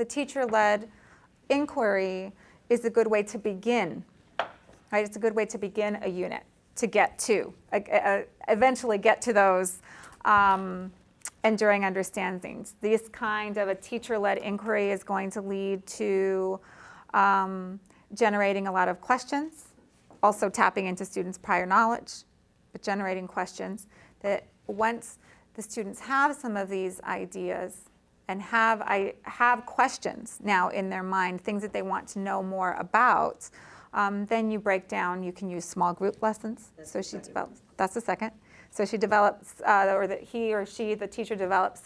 the teacher-led inquiry is a good way to begin, right? It's a good way to begin a unit, to get to, eventually get to those enduring understandings. This kind of a teacher-led inquiry is going to lead to generating a lot of questions, also tapping into students' prior knowledge, but generating questions that once the students have some of these ideas and have questions now in their mind, things that they want to know more about, then you break down, you can use small group lessons. So she develops, that's the second. So she develops, or that he or she, the teacher develops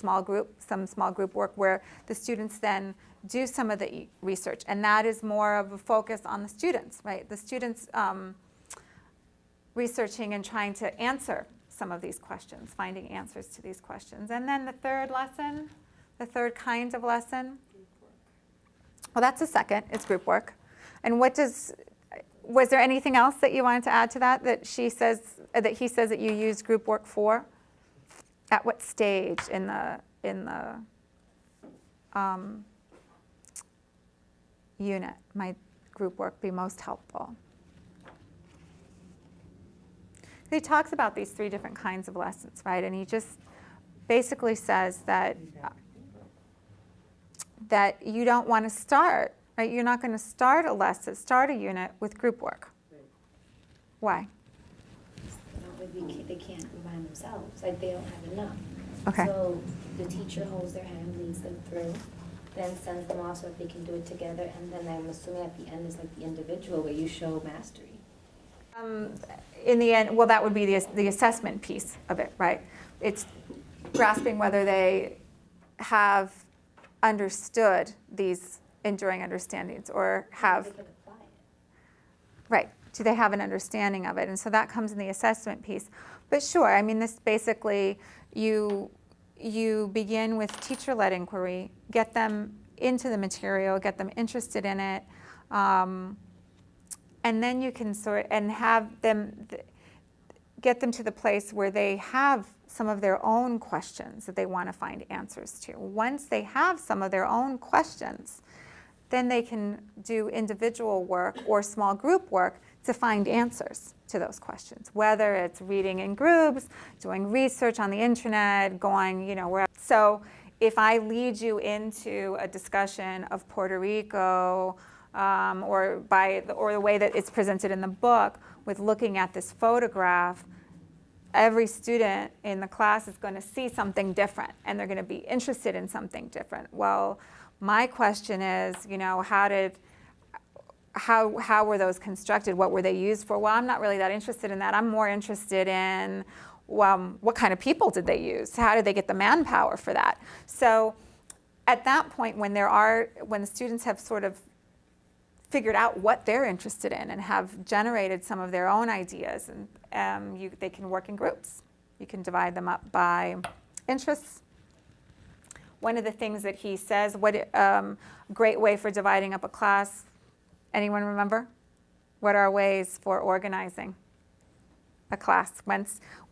some small group work where the students then do some of the research. And that is more of a focus on the students, right? The students researching and trying to answer some of these questions, finding answers to these questions. And then the third lesson, the third kind of lesson, well, that's the second, it's group work. And was there anything else that you wanted to add to that, that he says that you use group work for? At what stage in the unit might group work be most helpful? He talks about these three different kinds of lessons, right? And he just basically says that you don't want to start, right? You're not going to start a lesson, start a unit with group work. Why? They can't remind themselves, like they don't have enough. Okay. So the teacher holds their hand, leads them through, then sends them off so that they can do it together, and then I'm assuming at the end is like the individual where you show mastery. In the end, well, that would be the assessment piece of it, right? It's grasping whether they have understood these enduring understandings or have, They can apply it. right, do they have an understanding of it? And so that comes in the assessment piece. But sure, I mean, this basically, you begin with teacher-led inquiry, get them into the material, get them interested in it, and then you can sort and have them get them to the place where they have some of their own questions that they want to find answers to. Once they have some of their own questions, then they can do individual work or small group work to find answers to those questions, whether it's reading in groups, doing research on the internet, going, wherever. So if I lead you into a discussion of Puerto Rico, or the way that it's presented in the book, with looking at this photograph, every student in the class is going to see something different, and they're going to be interested in something different. Well, my question is, how were those constructed? What were they used for? Well, I'm not really that interested in that. I'm more interested in, what kind of people did they use? How did they get the manpower for that? So at that point, when the students have sort of figured out what they're interested in and have generated some of their own ideas, and they can work in groups. You can divide them up by interests. One of the things that he says, great way for dividing up a class, anyone remember? What are ways for organizing a class?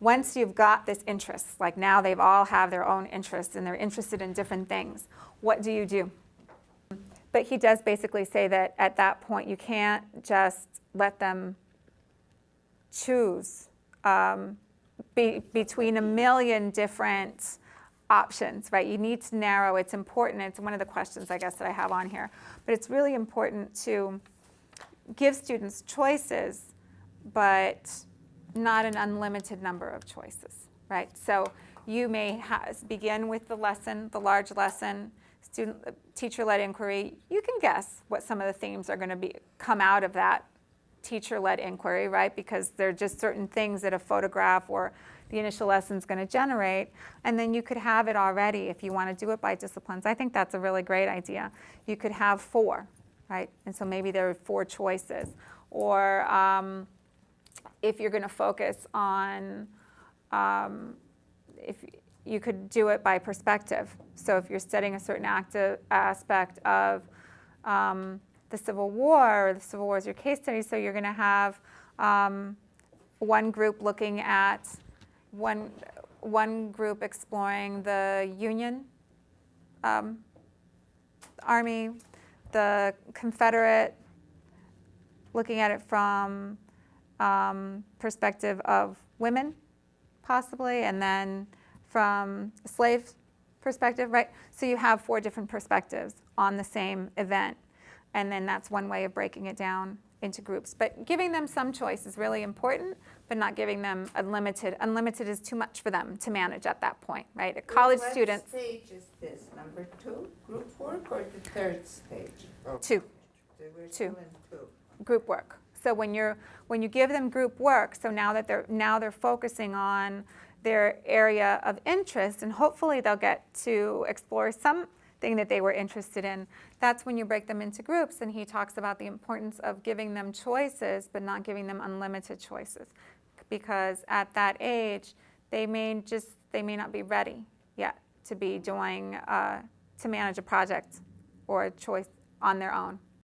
Once you've got this interest, like now they've all have their own interests and they're interested in different things, what do you do? But he does basically say that at that point you can't just let them choose between a million different options, right? You need to narrow. It's important. It's one of the questions, I guess, that I have on here. But it's really important to give students choices, but not an unlimited number of choices, right? So you may begin with the lesson, the large lesson, teacher-led inquiry. You can guess what some of the themes are going to come out of that teacher-led inquiry, right? Because they're just certain things that a photograph or the initial lesson is going to generate. And then you could have it already if you want to do it by disciplines. I think that's a really great idea. You could have 4, right? And so maybe there are 4 choices. Or if you're going to focus on, if you could do it by perspective. So if you're studying a certain aspect of the Civil War, or the Civil War is your case study, so you're going to have one group looking at one group exploring the Union Army, the Confederate, looking at it from perspective of women, possibly, and then from a slave perspective, right? So you have 4 different perspectives on the same event, and then that's one way of breaking it down into groups. But giving them some choice is really important, but not giving them unlimited. Unlimited is too much for them to manage at that point, right? A college student. What stage is this, number 2, group work, or the 3rd stage? 2. So we're 2. still in 2. Group work. So when you give them group work, so now they're focusing on their area of interest, and hopefully they'll get to explore something that they were interested in. That's when you break them into groups, and he talks about the importance of giving them choices, but not giving them unlimited choices, because at that age they may not be ready yet to be doing to manage a project or a choice on their own.